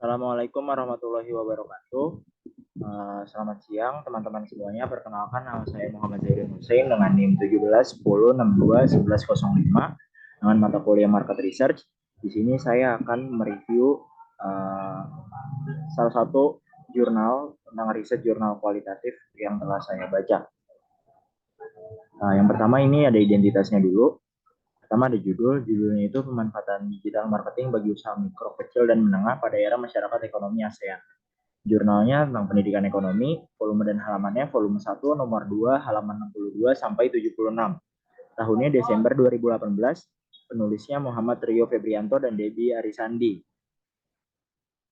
Assalamualaikum warahmatullahi wabarakatuh. Selamat siang teman-teman semuanya. Perkenalkan nama saya Muhammad Zaidun Hussein dengan NIM 17 10 62 1105 dengan mata kuliah Market Research. Di sini saya akan mereview uh, salah satu jurnal tentang riset jurnal kualitatif yang telah saya baca. Yang pertama ini ada identitasnya dulu. Pertama ada judulnya itu pemanfaatan digital marketing bagi usaha mikro, kecil, dan menengah pada era masyarakat ekonomi ASEAN. Jurnalnya tentang pendidikan ekonomi, volume dan halamannya volume 1 nomor 2 halaman 62 sampai 76. Tahunnya Desember 2018, penulisnya Muhammad Rio Febrianto dan Debbie Arisandi.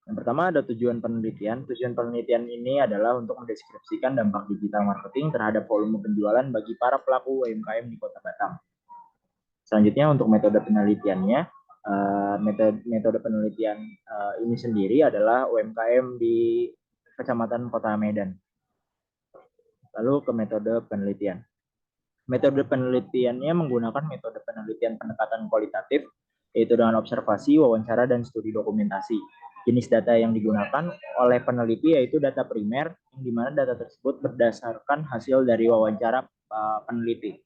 Yang pertama ada tujuan penelitian. Tujuan penelitian ini adalah untuk mendeskripsikan dampak digital marketing terhadap volume penjualan bagi para pelaku UMKM di Kota Batam. Selanjutnya untuk metode penelitiannya, metode penelitian ini sendiri adalah UMKM di Kecamatan Kota Medan. Lalu ke metode penelitian. Metode penelitiannya menggunakan metode penelitian pendekatan kualitatif, yaitu dengan observasi, wawancara, dan studi dokumentasi. Jenis data yang digunakan oleh peneliti yaitu data primer, yang dimana data tersebut berdasarkan hasil dari wawancara peneliti.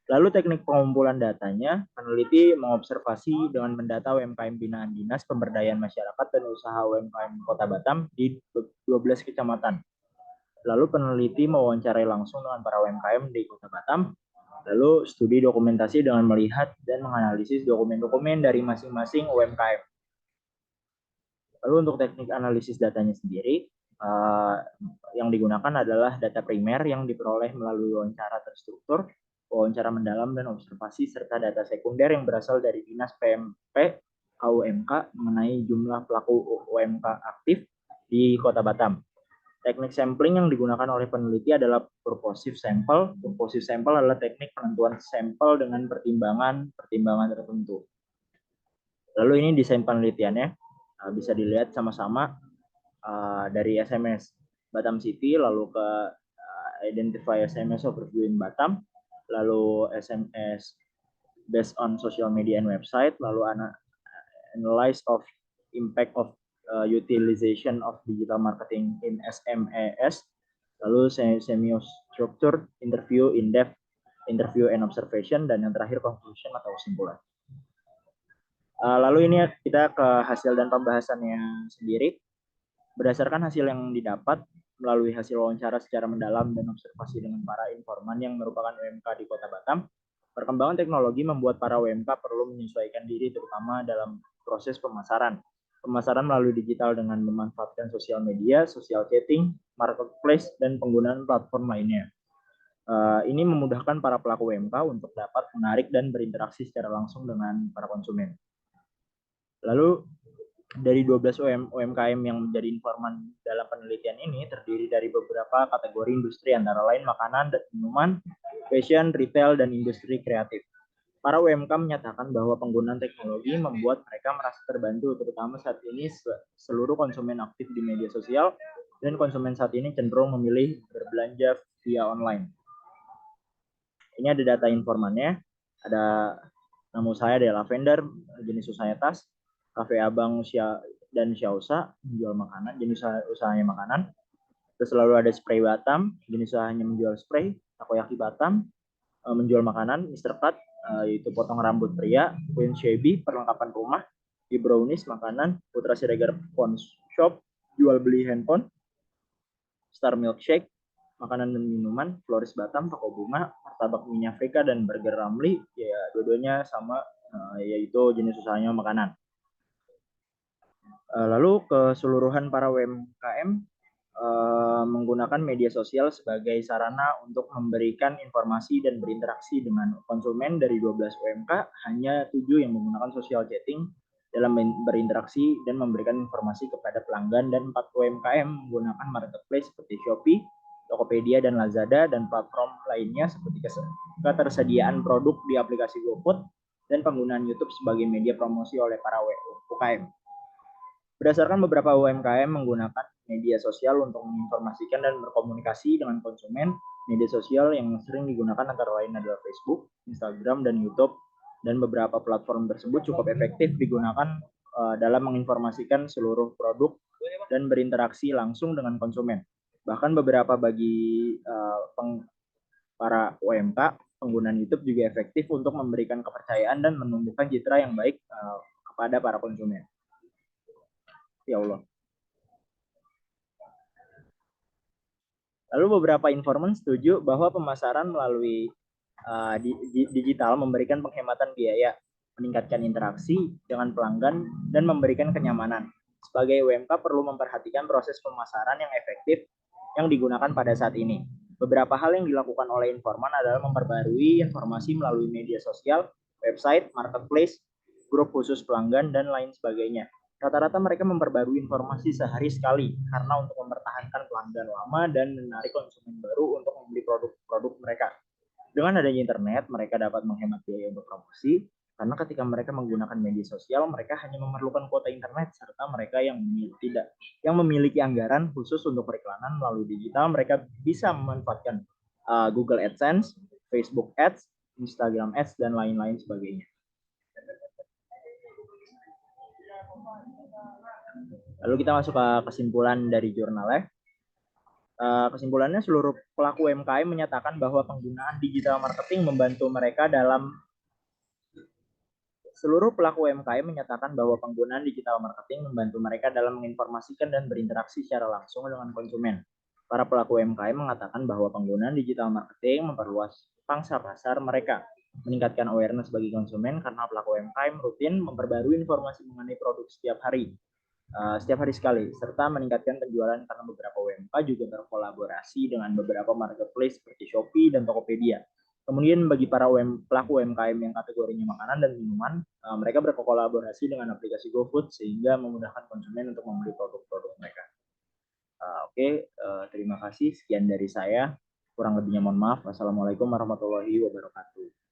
Lalu teknik pengumpulan datanya, peneliti mengobservasi dengan mendata UMKM binaan Dinas Pemberdayaan Masyarakat dan Usaha UMKM Kota Batam di 12 kecamatan. Lalu peneliti mewawancarai langsung dengan para UMKM di Kota Batam. Lalu studi dokumentasi dengan melihat dan menganalisis dokumen-dokumen dari masing-masing UMKM. Lalu untuk teknik analisis datanya sendiri, yang digunakan adalah data primer yang diperoleh melalui wawancara terstruktur, wawancara mendalam, dan observasi, serta data sekunder yang berasal dari Dinas PMP KUMK mengenai jumlah pelaku UMK aktif di Kota Batam. Teknik sampling yang digunakan oleh peneliti adalah purposive sample. Purposive sample adalah teknik penentuan sampel dengan pertimbangan tertentu. Lalu ini desain penelitiannya, bisa dilihat sama-sama dari SMS Batam City, lalu ke identify SMS overview in Batam, lalu SMS based on social media and website, lalu analyze of impact of utilization of digital marketing in SMES, lalu semi-structure, interview, in-depth, interview and observation, dan yang terakhir conclusion atau kesimpulan. Lalu ini kita ke hasil dan pembahasannya sendiri. Berdasarkan hasil yang didapat melalui hasil wawancara secara mendalam dan observasi dengan para informan yang merupakan UMK di Kota Batam, perkembangan teknologi membuat para UMK perlu menyesuaikan diri terutama dalam proses pemasaran. Pemasaran melalui digital dengan memanfaatkan sosial media, social chatting, marketplace, dan penggunaan platform lainnya. Ini memudahkan para pelaku UMK untuk dapat menarik dan berinteraksi secara langsung dengan para konsumen. Lalu dari 12 UMKM yang menjadi informan dalam penelitian ini terdiri dari beberapa kategori industri antara lain makanan dan minuman, fashion, retail, dan industri kreatif. Para UMK menyatakan bahwa penggunaan teknologi membuat mereka merasa terbantu, terutama saat ini seluruh konsumen aktif di media sosial dan konsumen saat ini cenderung memilih berbelanja via online. Ini ada data informannya, ada nama usaha ada Lavender, jenis usahanya tas, Cafe Abang dan Syausa menjual makanan, jenis usahanya makanan. Terus selalu ada Spray Batam, jenis usahanya menjual spray. Takoyaki Batam menjual makanan. Mr. Cut yaitu potong rambut pria. Queen Shabby perlengkapan rumah. Di Brownies makanan. Putra Siregar Phone Shop jual beli handphone. Star Milkshake makanan dan minuman. Floris Batam toko bunga. Martabak Mini Afrika dan Burger Ramli, ya dua-duanya sama, yaitu jenis usahanya makanan. Lalu keseluruhan para UMKM menggunakan media sosial sebagai sarana untuk memberikan informasi dan berinteraksi dengan konsumen. Dari 12 UMK, hanya 7 yang menggunakan social chatting dalam berinteraksi dan memberikan informasi kepada pelanggan, dan 4 UMKM menggunakan marketplace seperti Shopee, Tokopedia, dan Lazada, dan platform lainnya seperti ketersediaan produk di aplikasi GoFood dan penggunaan YouTube sebagai media promosi oleh para UMKM. Berdasarkan beberapa UMKM menggunakan media sosial untuk menginformasikan dan berkomunikasi dengan konsumen, media sosial yang sering digunakan antara lain adalah Facebook, Instagram, dan YouTube, dan beberapa platform tersebut cukup efektif digunakan dalam menginformasikan seluruh produk dan berinteraksi langsung dengan konsumen. Bahkan beberapa bagi para UMK, penggunaan YouTube juga efektif untuk memberikan kepercayaan dan menumbuhkan citra yang baik kepada para konsumen. Ya Allah. Lalu beberapa informan setuju bahwa pemasaran melalui digital memberikan penghematan biaya, meningkatkan interaksi dengan pelanggan, dan memberikan kenyamanan. Sebagai UMK perlu memperhatikan proses pemasaran yang efektif yang digunakan pada saat ini. Beberapa hal yang dilakukan oleh informan adalah memperbarui informasi melalui media sosial, website, marketplace, grup khusus pelanggan, dan lain sebagainya. Rata-rata mereka memperbarui informasi sehari sekali karena untuk mempertahankan pelanggan lama dan menarik konsumen baru untuk membeli produk-produk mereka. Dengan adanya internet, mereka dapat menghemat biaya untuk promosi, karena ketika mereka menggunakan media sosial, mereka hanya memerlukan kuota internet, serta mereka yang memiliki anggaran khusus untuk periklanan melalui digital, mereka bisa memanfaatkan Google AdSense, Facebook Ads, Instagram Ads, dan lain-lain sebagainya. Lalu kita masuk ke kesimpulan dari jurnalnya. Kesimpulannya, seluruh pelaku UMKM menyatakan bahwa penggunaan digital marketing membantu mereka dalam Seluruh pelaku UMKM menyatakan bahwa penggunaan digital marketing membantu mereka dalam menginformasikan dan berinteraksi secara langsung dengan konsumen. Para pelaku UMKM mengatakan bahwa penggunaan digital marketing memperluas pangsa pasar mereka, meningkatkan awareness bagi konsumen karena pelaku UMKM rutin memperbarui informasi mengenai produk setiap hari sekali, serta meningkatkan penjualan karena beberapa UMK juga berkolaborasi dengan beberapa marketplace seperti Shopee dan Tokopedia. Kemudian bagi para pelaku UMKM yang kategorinya makanan dan minuman, mereka berkolaborasi dengan aplikasi GoFood sehingga memudahkan konsumen untuk membeli produk-produk mereka. Terima kasih. Sekian dari saya. Kurang lebihnya mohon maaf. Wassalamualaikum warahmatullahi wabarakatuh.